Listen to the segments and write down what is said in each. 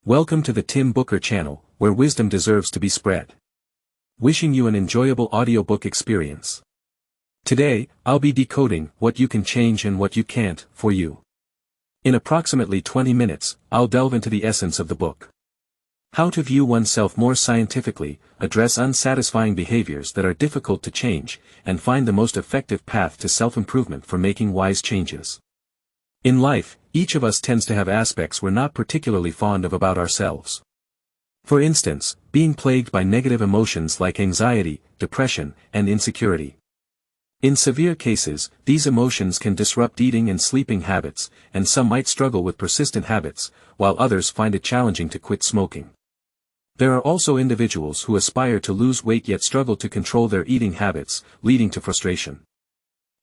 Welcome to the Tim Booker channel, where wisdom deserves to be spread. Wishing you an enjoyable audiobook experience. Today, I'll be decoding what you can change and what you can't, for you. In approximately 20 minutes, I'll delve into the essence of the book. How to view oneself more scientifically, address unsatisfying behaviors that are difficult to change, and find the most effective path to self-improvement for making wise changes. In life, each of us tends to have aspects we're not particularly fond of about ourselves. For instance, being plagued by negative emotions like anxiety, depression, and insecurity. In severe cases, these emotions can disrupt eating and sleeping habits, and some might struggle with persistent habits, while others find it challenging to quit smoking. There are also individuals who aspire to lose weight yet struggle to control their eating habits, leading to frustration.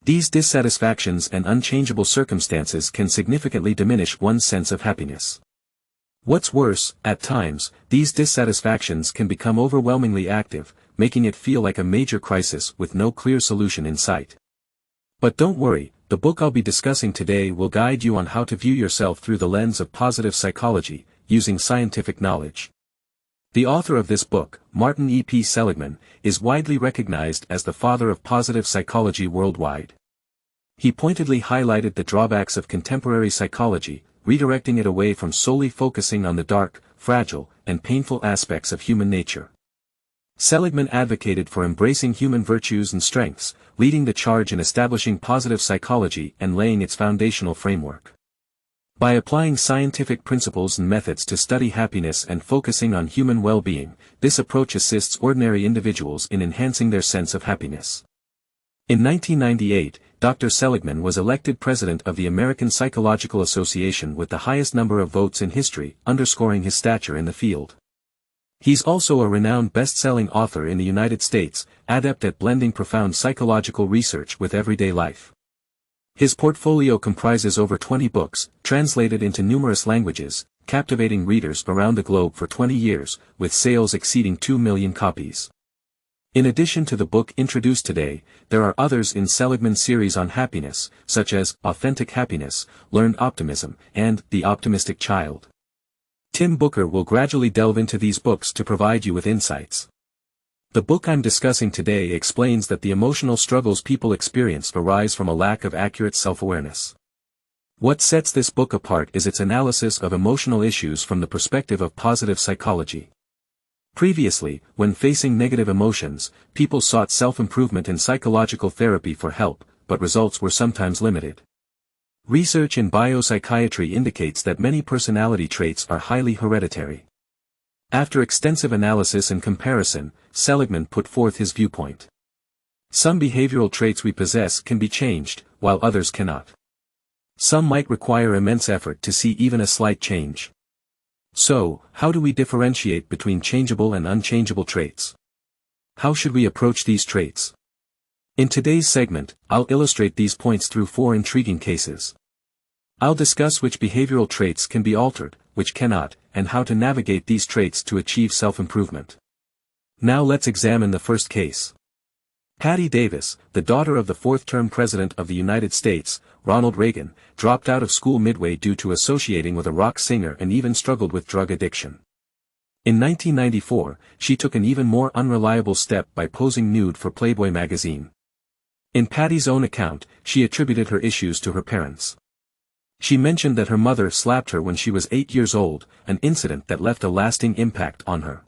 These dissatisfactions and unchangeable circumstances can significantly diminish one's sense of happiness. What's worse, at times, these dissatisfactions can become overwhelmingly active, making it feel like a major crisis with no clear solution in sight. But don't worry, the book I'll be discussing today will guide you on how to view yourself through the lens of positive psychology, using scientific knowledge. The author of this book, Martin E. P. Seligman, is widely recognized as the father of positive psychology worldwide. He pointedly highlighted the drawbacks of contemporary psychology, redirecting it away from solely focusing on the dark, fragile, and painful aspects of human nature. Seligman advocated for embracing human virtues and strengths, leading the charge in establishing positive psychology and laying its foundational framework. By applying scientific principles and methods to study happiness and focusing on human well-being, this approach assists ordinary individuals in enhancing their sense of happiness. In 1998, Dr. Seligman was elected president of the American Psychological Association with the highest number of votes in history, underscoring his stature in the field. He's also a renowned best-selling author in the United States, adept at blending profound psychological research with everyday life. His portfolio comprises over 20 books, translated into numerous languages, captivating readers around the globe for 20 years, with sales exceeding 2 million copies. In addition to the book introduced today, there are others in Seligman's series on happiness, such as Authentic Happiness, Learned Optimism, and The Optimistic Child. Tim Booker will gradually delve into these books to provide you with insights. The book I'm discussing today explains that the emotional struggles people experience arise from a lack of accurate self-awareness. What sets this book apart is its analysis of emotional issues from the perspective of positive psychology. Previously, when facing negative emotions, people sought self-improvement and psychological therapy for help, but results were sometimes limited. Research in biopsychiatry indicates that many personality traits are highly hereditary. After extensive analysis and comparison, Seligman put forth his viewpoint. Some behavioral traits we possess can be changed, while others cannot. Some might require immense effort to see even a slight change. So, how do we differentiate between changeable and unchangeable traits? How should we approach these traits? In today's segment, I'll illustrate these points through 4 intriguing cases. I'll discuss which behavioral traits can be altered, which cannot, and how to navigate these traits to achieve self-improvement. Now let's examine the first case. Patty Davis, the daughter of the 4th-term President of the United States, Ronald Reagan, dropped out of school midway due to associating with a rock singer and even struggled with drug addiction. In 1994, she took an even more unreliable step by posing nude for Playboy magazine. In Patty's own account, she attributed her issues to her parents. She mentioned that her mother slapped her when she was 8 years old, an incident that left a lasting impact on her.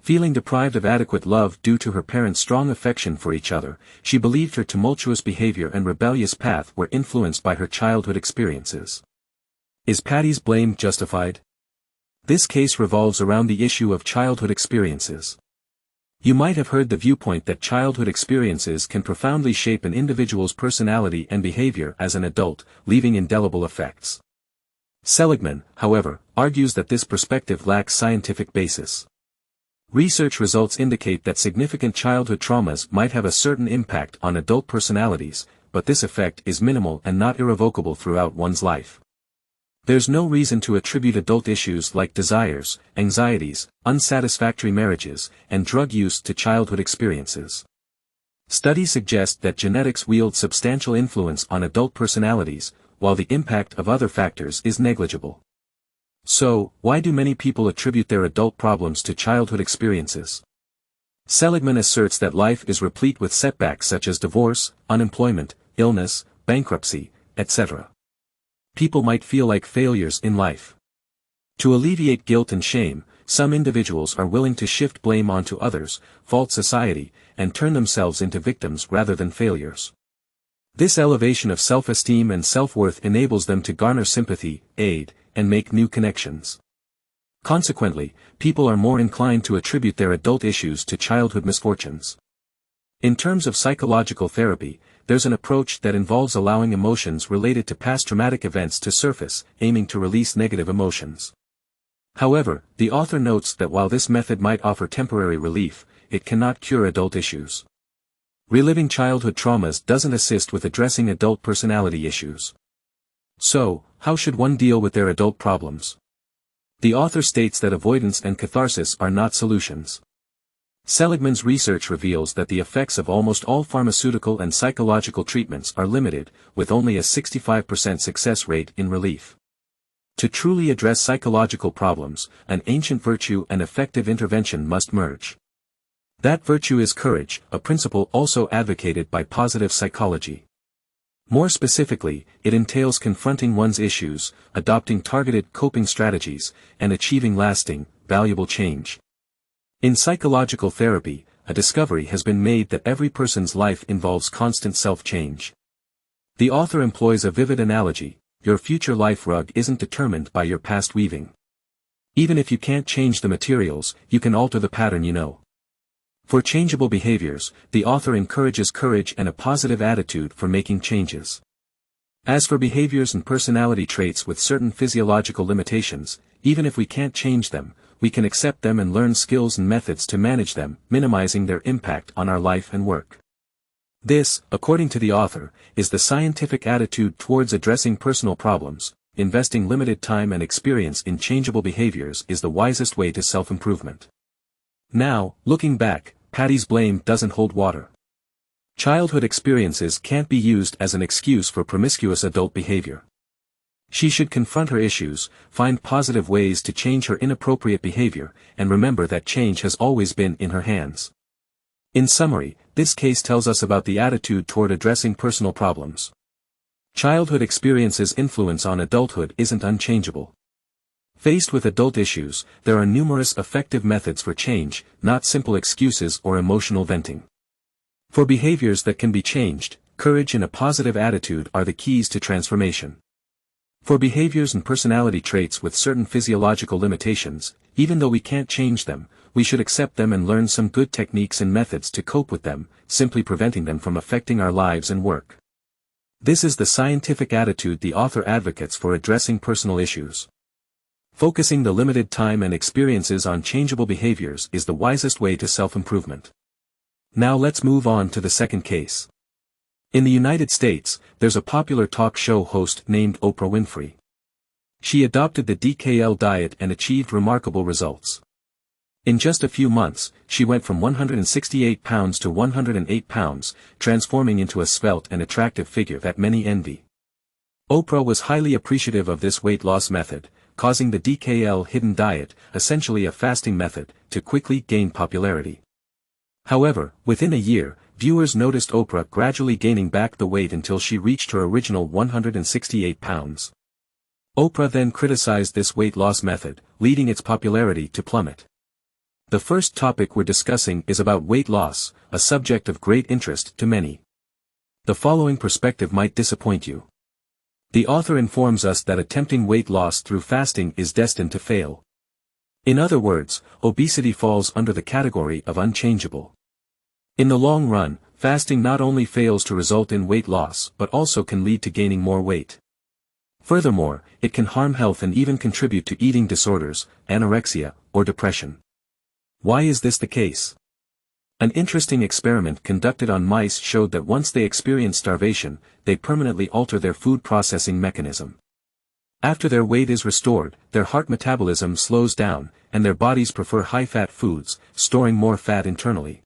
Feeling deprived of adequate love due to her parents' strong affection for each other, she believed her tumultuous behavior and rebellious path were influenced by her childhood experiences. Is Patty's blame justified? This case revolves around the issue of childhood experiences. You might have heard the viewpoint that childhood experiences can profoundly shape an individual's personality and behavior as an adult, leaving indelible effects. Seligman, however, argues that this perspective lacks scientific basis. Research results indicate that significant childhood traumas might have a certain impact on adult personalities, but this effect is minimal and not irrevocable throughout one's life. There's no reason to attribute adult issues like desires, anxieties, unsatisfactory marriages, and drug use to childhood experiences. Studies suggest that genetics wield substantial influence on adult personalities, while the impact of other factors is negligible. So, why do many people attribute their adult problems to childhood experiences? Seligman asserts that life is replete with setbacks such as divorce, unemployment, illness, bankruptcy, etc. People might feel like failures in life. To alleviate guilt and shame, some individuals are willing to shift blame onto others, fault society, and turn themselves into victims rather than failures. This elevation of self-esteem and self-worth enables them to garner sympathy, aid, and make new connections. Consequently, people are more inclined to attribute their adult issues to childhood misfortunes. In terms of psychological therapy, there's an approach that involves allowing emotions related to past traumatic events to surface, aiming to release negative emotions. However, the author notes that while this method might offer temporary relief, it cannot cure adult issues. Reliving childhood traumas doesn't assist with addressing adult personality issues. So, how should one deal with their adult problems? The author states that avoidance and catharsis are not solutions. Seligman's research reveals that the effects of almost all pharmaceutical and psychological treatments are limited, with only a 65% success rate in relief. To truly address psychological problems, an ancient virtue and effective intervention must merge. That virtue is courage, a principle also advocated by positive psychology. More specifically, it entails confronting one's issues, adopting targeted coping strategies, and achieving lasting, valuable change. In psychological therapy, a discovery has been made that every person's life involves constant self-change. The author employs a vivid analogy: your future life rug isn't determined by your past weaving. Even if you can't change the materials, you can alter the pattern you know. For changeable behaviors, the author encourages courage and a positive attitude for making changes. As for behaviors and personality traits with certain physiological limitations, even if we can't change them, we can accept them and learn skills and methods to manage them, minimizing their impact on our life and work. This, according to the author, is the scientific attitude towards addressing personal problems. Investing limited time and experience in changeable behaviors is the wisest way to self-improvement. Now, looking back, Patty's blame doesn't hold water. Childhood experiences can't be used as an excuse for promiscuous adult behavior. She should confront her issues, find positive ways to change her inappropriate behavior, and remember that change has always been in her hands. In summary, this case tells us about the attitude toward addressing personal problems. Childhood experiences' influence on adulthood isn't unchangeable. Faced with adult issues, there are numerous effective methods for change, not simple excuses or emotional venting. For behaviors that can be changed, courage and a positive attitude are the keys to transformation. For behaviors and personality traits with certain physiological limitations, even though we can't change them, we should accept them and learn some good techniques and methods to cope with them, simply preventing them from affecting our lives and work. This is the scientific attitude the author advocates for addressing personal issues. Focusing the limited time and experiences on changeable behaviors is the wisest way to self-improvement. Now let's move on to the second case. In the United States, there's a popular talk show host named Oprah Winfrey. She adopted the DKL diet and achieved remarkable results. In just a few months, she went from 168 pounds to 108 pounds, transforming into a svelte and attractive figure that many envy. Oprah was highly appreciative of this weight loss method, causing the DKL hidden diet, essentially a fasting method, to quickly gain popularity. However, within a year, viewers noticed Oprah gradually gaining back the weight until she reached her original 168 pounds. Oprah then criticized this weight loss method, leading its popularity to plummet. The first topic we're discussing is about weight loss, a subject of great interest to many. The following perspective might disappoint you. The author informs us that attempting weight loss through fasting is destined to fail. In other words, obesity falls under the category of unchangeable. In the long run, fasting not only fails to result in weight loss but also can lead to gaining more weight. Furthermore, it can harm health and even contribute to eating disorders, anorexia, or depression. Why is this the case? An interesting experiment conducted on mice showed that once they experience starvation, they permanently alter their food processing mechanism. After their weight is restored, their heart metabolism slows down, and their bodies prefer high-fat foods, storing more fat internally.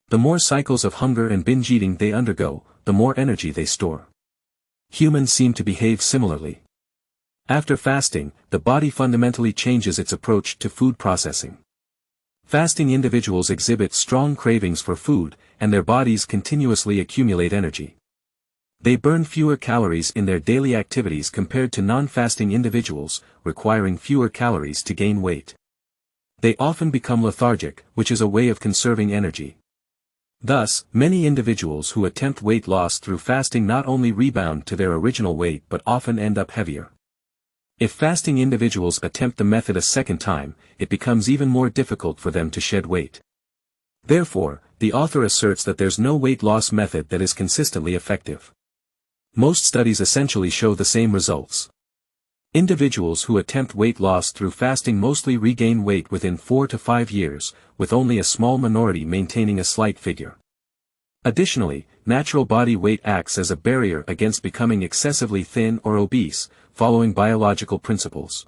The more cycles of hunger and binge eating they undergo, the more energy they store. Humans seem to behave similarly. After fasting, the body fundamentally changes its approach to food processing. Fasting individuals exhibit strong cravings for food, and their bodies continuously accumulate energy. They burn fewer calories in their daily activities compared to non-fasting individuals, requiring fewer calories to gain weight. They often become lethargic, which is a way of conserving energy. Thus, many individuals who attempt weight loss through fasting not only rebound to their original weight but often end up heavier. If fasting individuals attempt the method a second time, it becomes even more difficult for them to shed weight. Therefore, the author asserts that there's no weight loss method that is consistently effective. Most studies essentially show the same results. Individuals who attempt weight loss through fasting mostly regain weight within 4 to 5 years, with only a small minority maintaining a slight figure. Additionally, natural body weight acts as a barrier against becoming excessively thin or obese, following biological principles.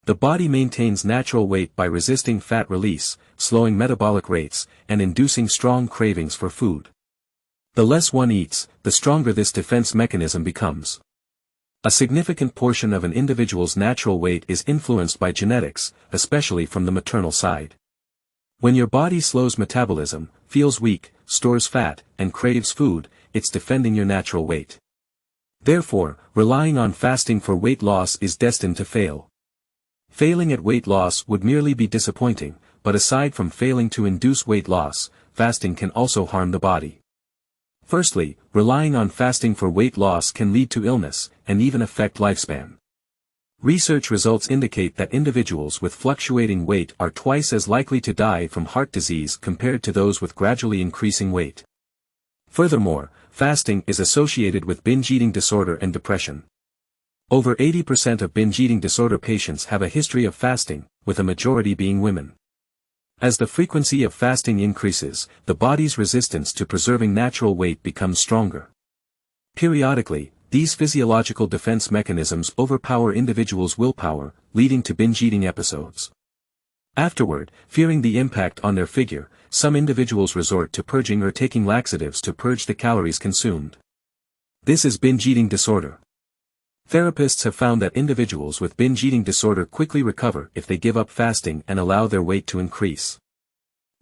The body maintains natural weight by resisting fat release, slowing metabolic rates, and inducing strong cravings for food. The less one eats, the stronger this defense mechanism becomes. A significant portion of an individual's natural weight is influenced by genetics, especially from the maternal side. When your body slows metabolism, feels weak, stores fat, and craves food, it's defending your natural weight. Therefore, relying on fasting for weight loss is destined to fail. Failing at weight loss would merely be disappointing, but aside from failing to induce weight loss, fasting can also harm the body. Firstly, relying on fasting for weight loss can lead to illness, and even affect lifespan. Research results indicate that individuals with fluctuating weight are twice as likely to die from heart disease compared to those with gradually increasing weight. Furthermore, fasting is associated with binge eating disorder and depression. Over 80% of binge eating disorder patients have a history of fasting, with a majority being women. As the frequency of fasting increases, the body's resistance to preserving natural weight becomes stronger. Periodically, these physiological defense mechanisms overpower individuals' willpower, leading to binge eating episodes. Afterward, fearing the impact on their figure, some individuals resort to purging or taking laxatives to purge the calories consumed. This is binge eating disorder. Therapists have found that individuals with binge eating disorder quickly recover if they give up fasting and allow their weight to increase.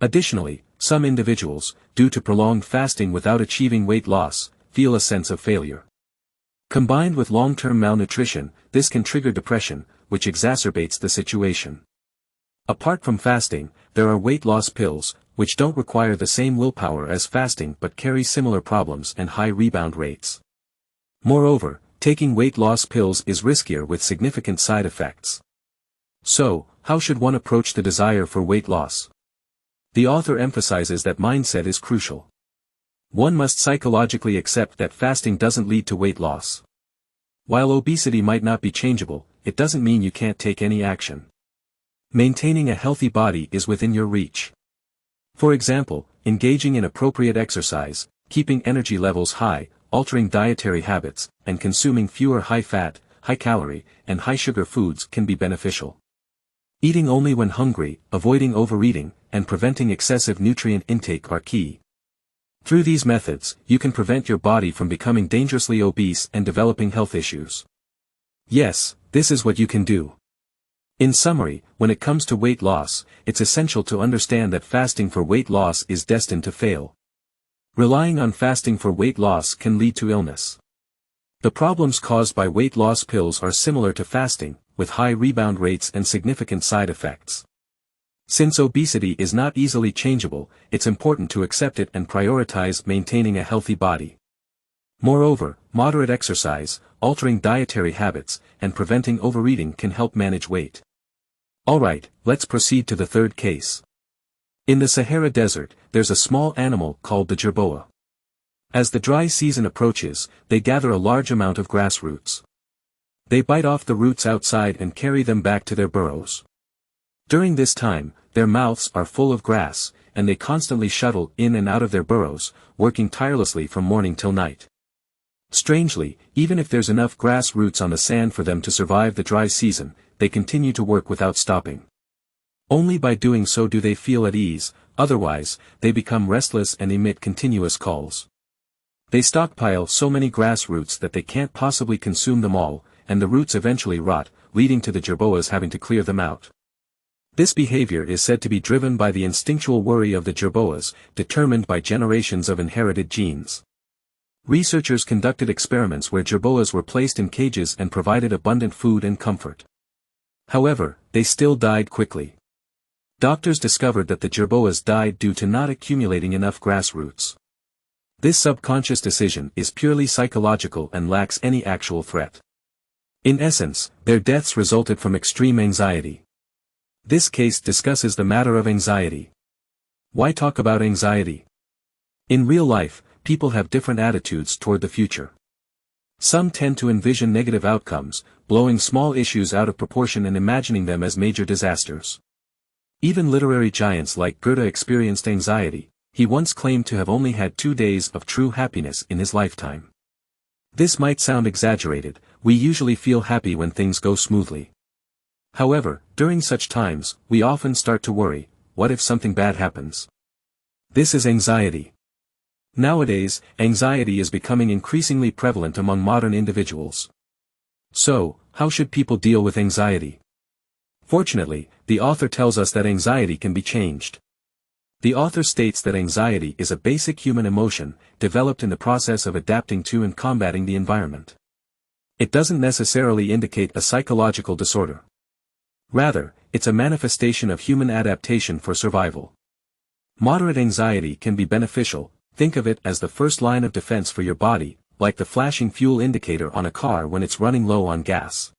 Additionally, some individuals, due to prolonged fasting without achieving weight loss, feel a sense of failure. Combined with long-term malnutrition, this can trigger depression, which exacerbates the situation. Apart from fasting, there are weight loss pills, which don't require the same willpower as fasting but carry similar problems and high rebound rates. Moreover, taking weight loss pills is riskier with significant side effects. So, how should one approach the desire for weight loss? The author emphasizes that mindset is crucial. One must psychologically accept that fasting doesn't lead to weight loss. While obesity might not be changeable, it doesn't mean you can't take any action. Maintaining a healthy body is within your reach. For example, engaging in appropriate exercise, keeping energy levels high, altering dietary habits, and consuming fewer high-fat, high-calorie, and high-sugar foods can be beneficial. Eating only when hungry, avoiding overeating, and preventing excessive nutrient intake are key. Through these methods, you can prevent your body from becoming dangerously obese and developing health issues. Yes, this is what you can do. In summary, when it comes to weight loss, it's essential to understand that fasting for weight loss is destined to fail. Relying on fasting for weight loss can lead to illness. The problems caused by weight loss pills are similar to fasting, with high rebound rates and significant side effects. Since obesity is not easily changeable, it's important to accept it and prioritize maintaining a healthy body. Moreover, moderate exercise, altering dietary habits, and preventing overeating can help manage weight. Alright, let's proceed to the third case. In the Sahara Desert, there's a small animal called the jerboa. As the dry season approaches, they gather a large amount of grass roots. They bite off the roots outside and carry them back to their burrows. During this time, their mouths are full of grass, and they constantly shuttle in and out of their burrows, working tirelessly from morning till night. Strangely, even if there's enough grass roots on the sand for them to survive the dry season, they continue to work without stopping. Only by doing so do they feel at ease, otherwise, they become restless and emit continuous calls. They stockpile so many grass roots that they can't possibly consume them all, and the roots eventually rot, leading to the jerboas having to clear them out. This behavior is said to be driven by the instinctual worry of the jerboas, determined by generations of inherited genes. Researchers conducted experiments where jerboas were placed in cages and provided abundant food and comfort. However, they still died quickly. Doctors discovered that the jerboas died due to not accumulating enough grass roots. This subconscious decision is purely psychological and lacks any actual threat. In essence, their deaths resulted from extreme anxiety. This case discusses the matter of anxiety. Why talk about anxiety? In real life, people have different attitudes toward the future. Some tend to envision negative outcomes, blowing small issues out of proportion and imagining them as major disasters. Even literary giants like Goethe experienced anxiety. He once claimed to have only had 2 days of true happiness in his lifetime. This might sound exaggerated. We usually feel happy when things go smoothly. However, during such times, we often start to worry, what if something bad happens? This is anxiety. Nowadays, anxiety is becoming increasingly prevalent among modern individuals. So, how should people deal with anxiety? Fortunately, the author tells us that anxiety can be changed. The author states that anxiety is a basic human emotion, developed in the process of adapting to and combating the environment. It doesn't necessarily indicate a psychological disorder. Rather, it's a manifestation of human adaptation for survival. Moderate anxiety can be beneficial. Think of it as the first line of defense for your body, like the flashing fuel indicator on a car when it's running low on gas.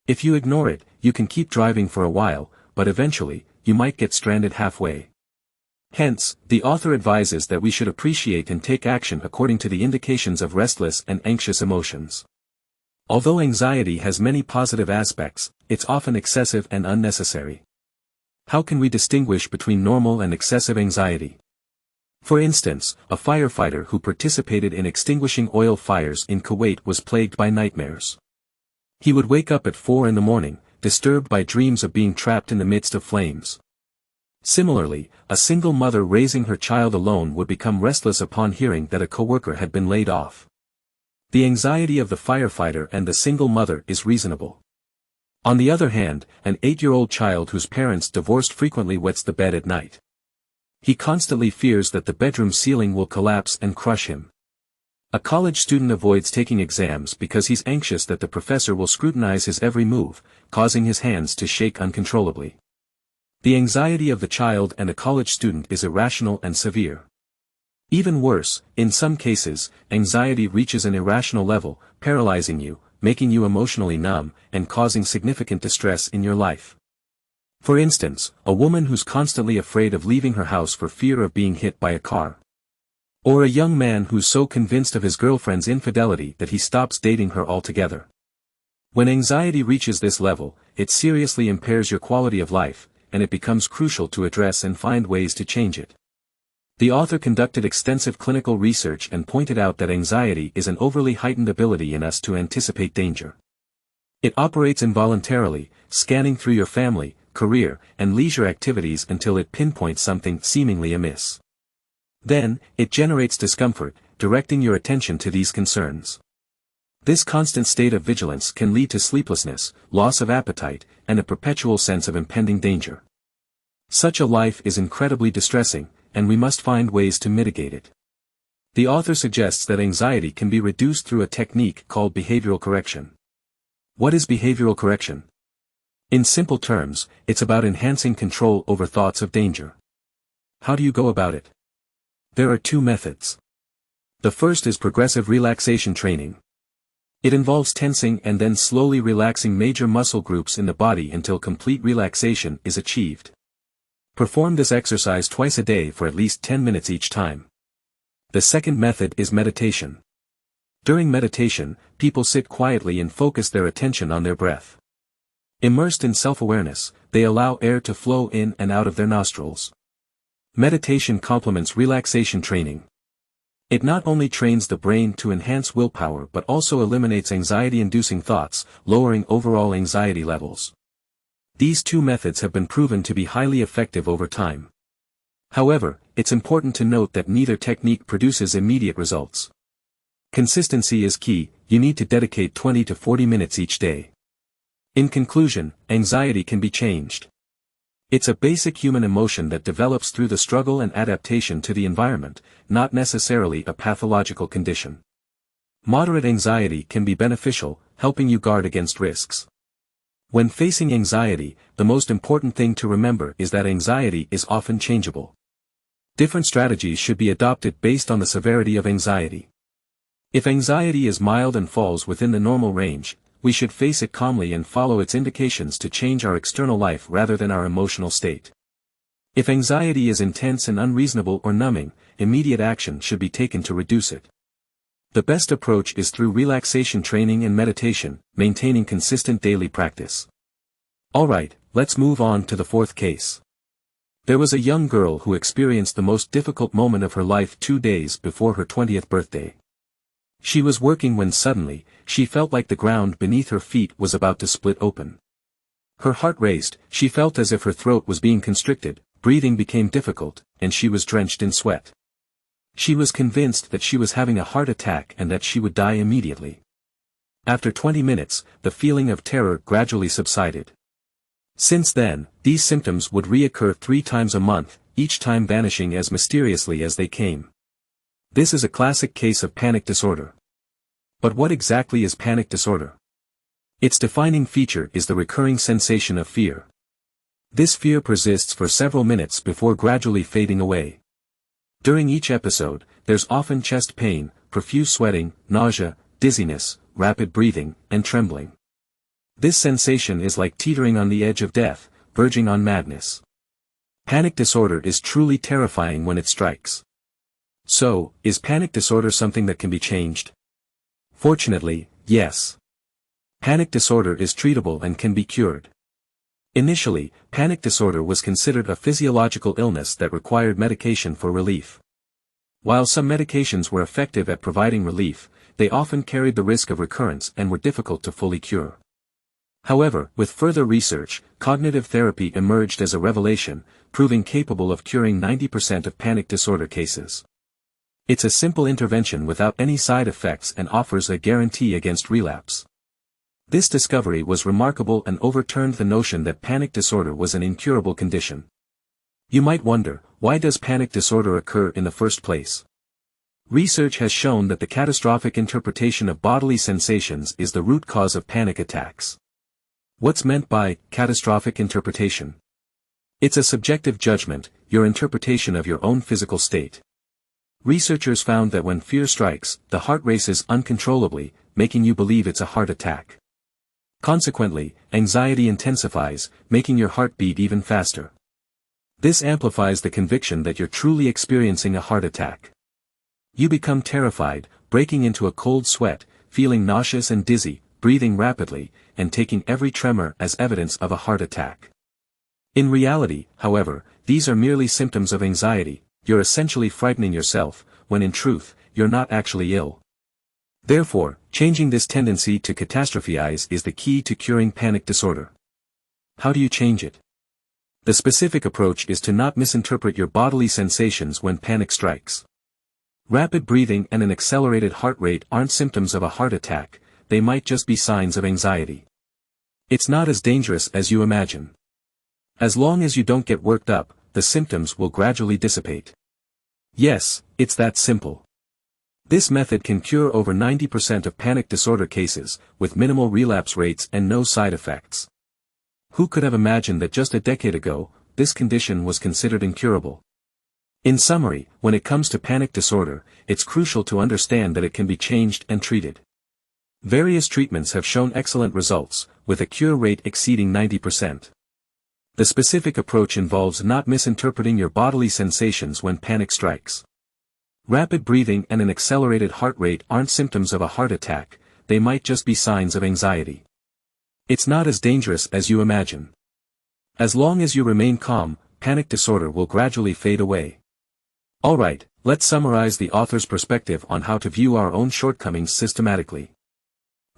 If you ignore it, you can keep driving for a while, but eventually, you might get stranded halfway. Hence, the author advises that we should appreciate and take action according to the indications of restless and anxious emotions. Although anxiety has many positive aspects, it's often excessive and unnecessary. How can we distinguish between normal and excessive anxiety? For instance, a firefighter who participated in extinguishing oil fires in Kuwait was plagued by nightmares. He would wake up at 4 in the morning, disturbed by dreams of being trapped in the midst of flames. Similarly, a single mother raising her child alone would become restless upon hearing that a coworker had been laid off. The anxiety of the firefighter and the single mother is reasonable. On the other hand, an 8-year-old child whose parents divorced frequently wets the bed at night. He constantly fears that the bedroom ceiling will collapse and crush him. A college student avoids taking exams because he's anxious that the professor will scrutinize his every move, causing his hands to shake uncontrollably. The anxiety of the child and a college student is irrational and severe. Even worse, in some cases, anxiety reaches an irrational level, paralyzing you, making you emotionally numb, and causing significant distress in your life. For instance, a woman who's constantly afraid of leaving her house for fear of being hit by a car. Or a young man who's so convinced of his girlfriend's infidelity that he stops dating her altogether. When anxiety reaches this level, it seriously impairs your quality of life, and it becomes crucial to address and find ways to change it. The author conducted extensive clinical research and pointed out that anxiety is an overly heightened ability in us to anticipate danger. It operates involuntarily, scanning through your family, career, and leisure activities until it pinpoints something seemingly amiss. Then, it generates discomfort, directing your attention to these concerns. This constant state of vigilance can lead to sleeplessness, loss of appetite, and a perpetual sense of impending danger. Such a life is incredibly distressing, and we must find ways to mitigate it. The author suggests that anxiety can be reduced through a technique called behavioral correction. What is behavioral correction? In simple terms, it's about enhancing control over thoughts of danger. How do you go about it? There are 2 methods. The first is progressive relaxation training. It involves tensing and then slowly relaxing major muscle groups in the body until complete relaxation is achieved. Perform this exercise twice a day for at least 10 minutes each time. The second method is meditation. During meditation, people sit quietly and focus their attention on their breath. Immersed in self-awareness, they allow air to flow in and out of their nostrils. Meditation complements relaxation training. It not only trains the brain to enhance willpower but also eliminates anxiety-inducing thoughts, lowering overall anxiety levels. These 2 methods have been proven to be highly effective over time. However, it's important to note that neither technique produces immediate results. Consistency is key, you need to dedicate 20 to 40 minutes each day. In conclusion, anxiety can be changed. It's a basic human emotion that develops through the struggle and adaptation to the environment, not necessarily a pathological condition. Moderate anxiety can be beneficial, helping you guard against risks. When facing anxiety, the most important thing to remember is that anxiety is often changeable. Different strategies should be adopted based on the severity of anxiety. If anxiety is mild and falls within the normal range, we should face it calmly and follow its indications to change our external life rather than our emotional state. If anxiety is intense and unreasonable or numbing, immediate action should be taken to reduce it. The best approach is through relaxation training and meditation, maintaining consistent daily practice. Alright, let's move on to the fourth case. There was a young girl who experienced the most difficult moment of her life 2 days before her 20th birthday. She was working when suddenly, she felt like the ground beneath her feet was about to split open. Her heart raced, she felt as if her throat was being constricted, breathing became difficult, and she was drenched in sweat. She was convinced that she was having a heart attack and that she would die immediately. After 20 minutes, the feeling of terror gradually subsided. Since then, these symptoms would reoccur 3 times a month, each time vanishing as mysteriously as they came. This is a classic case of panic disorder. But what exactly is panic disorder? Its defining feature is the recurring sensation of fear. This fear persists for several minutes before gradually fading away. During each episode, there's often chest pain, profuse sweating, nausea, dizziness, rapid breathing, and trembling. This sensation is like teetering on the edge of death, verging on madness. Panic disorder is truly terrifying when it strikes. So, is panic disorder something that can be changed? Fortunately, yes. Panic disorder is treatable and can be cured. Initially, panic disorder was considered a physiological illness that required medication for relief. While some medications were effective at providing relief, they often carried the risk of recurrence and were difficult to fully cure. However, with further research, cognitive therapy emerged as a revelation, proving capable of curing 90% of panic disorder cases. It's a simple intervention without any side effects and offers a guarantee against relapse. This discovery was remarkable and overturned the notion that panic disorder was an incurable condition. You might wonder, why does panic disorder occur in the first place? Research has shown that the catastrophic interpretation of bodily sensations is the root cause of panic attacks. What's meant by catastrophic interpretation? It's a subjective judgment, your interpretation of your own physical state. Researchers found that when fear strikes, the heart races uncontrollably, making you believe it's a heart attack. Consequently, anxiety intensifies, making your heart beat even faster. This amplifies the conviction that you're truly experiencing a heart attack. You become terrified, breaking into a cold sweat, feeling nauseous and dizzy, breathing rapidly, and taking every tremor as evidence of a heart attack. In reality, however, these are merely symptoms of anxiety. You're essentially frightening yourself, when in truth, you're not actually ill. Therefore, changing this tendency to catastrophize is the key to curing panic disorder. How do you change it? The specific approach is to not misinterpret your bodily sensations when panic strikes. Rapid breathing and an accelerated heart rate aren't symptoms of a heart attack, they might just be signs of anxiety. It's not as dangerous as you imagine. As long as you don't get worked up, the symptoms will gradually dissipate. Yes, it's that simple. This method can cure over 90% of panic disorder cases, with minimal relapse rates and no side effects. Who could have imagined that just a decade ago, this condition was considered incurable? In summary, when it comes to panic disorder, it's crucial to understand that it can be changed and treated. Various treatments have shown excellent results, with a cure rate exceeding 90%. The specific approach involves not misinterpreting your bodily sensations when panic strikes. Rapid breathing and an accelerated heart rate aren't symptoms of a heart attack, they might just be signs of anxiety. It's not as dangerous as you imagine. As long as you remain calm, panic disorder will gradually fade away. Alright, let's summarize the author's perspective on how to view our own shortcomings systematically.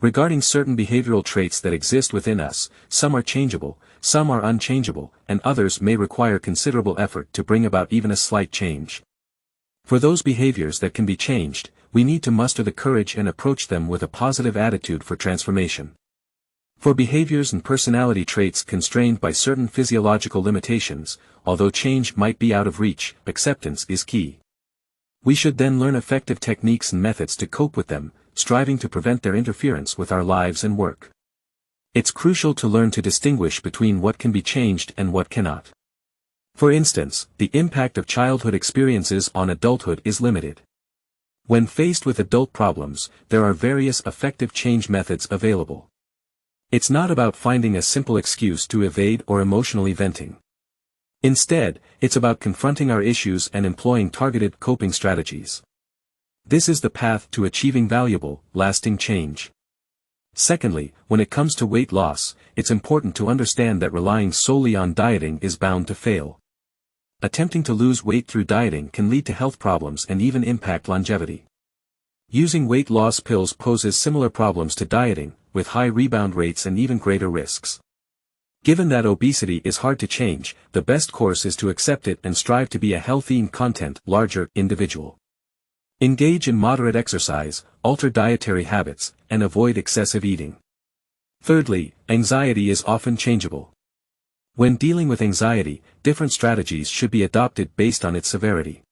Regarding certain behavioral traits that exist within us, some are changeable, some are unchangeable, and others may require considerable effort to bring about even a slight change. For those behaviors that can be changed, we need to muster the courage and approach them with a positive attitude for transformation. For behaviors and personality traits constrained by certain physiological limitations, although change might be out of reach, acceptance is key. We should then learn effective techniques and methods to cope with them, striving to prevent their interference with our lives and work. It's crucial to learn to distinguish between what can be changed and what cannot. For instance, the impact of childhood experiences on adulthood is limited. When faced with adult problems, there are various effective change methods available. It's not about finding a simple excuse to evade or emotionally venting. Instead, it's about confronting our issues and employing targeted coping strategies. This is the path to achieving valuable, lasting change. Secondly, when it comes to weight loss, it's important to understand that relying solely on dieting is bound to fail. Attempting to lose weight through dieting can lead to health problems and even impact longevity. Using weight loss pills poses similar problems to dieting, with high rebound rates and even greater risks. Given that obesity is hard to change, the best course is to accept it and strive to be a healthy and larger individual. Engage in moderate exercise, alter dietary habits, and avoid excessive eating. Thirdly, anxiety is often changeable. When dealing with anxiety, different strategies should be adopted based on its severity.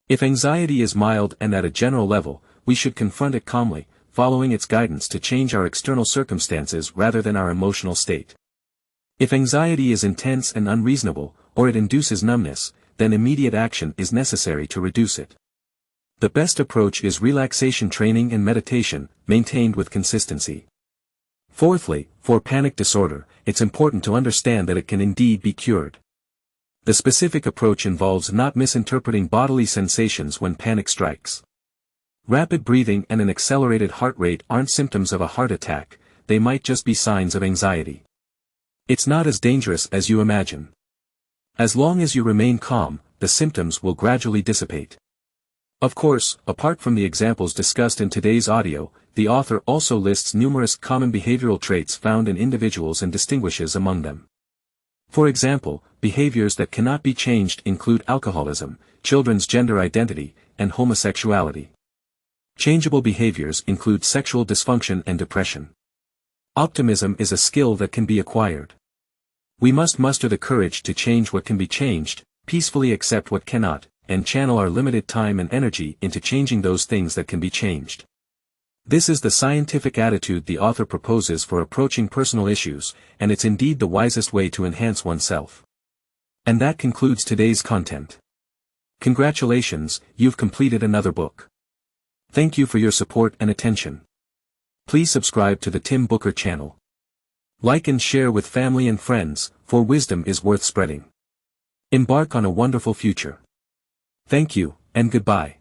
If anxiety is mild and at a general level, we should confront it calmly, following its guidance to change our external circumstances rather than our emotional state. If anxiety is intense and unreasonable, or it induces numbness, then immediate action is necessary to reduce it. The best approach is relaxation training and meditation, maintained with consistency. Fourthly, for panic disorder, it's important to understand that it can indeed be cured. The specific approach involves not misinterpreting bodily sensations when panic strikes. Rapid breathing and an accelerated heart rate aren't symptoms of a heart attack, they might just be signs of anxiety. It's not as dangerous as you imagine. As long as you remain calm, the symptoms will gradually dissipate. Of course, apart from the examples discussed in today's audio, the author also lists numerous common behavioral traits found in individuals and distinguishes among them. For example, behaviors that cannot be changed include alcoholism, children's gender identity, and homosexuality. Changeable behaviors include sexual dysfunction and depression. Optimism is a skill that can be acquired. We must muster the courage to change what can be changed, peacefully accept what cannot, and channel our limited time and energy into changing those things that can be changed. This is the scientific attitude the author proposes for approaching personal issues, and it's indeed the wisest way to enhance oneself. And that concludes today's content. Congratulations, you've completed another book. Thank you for your support and attention. Please subscribe to the Tim Booker channel. Like and share with family and friends, for wisdom is worth spreading. Embark on a wonderful future. Thank you, and goodbye.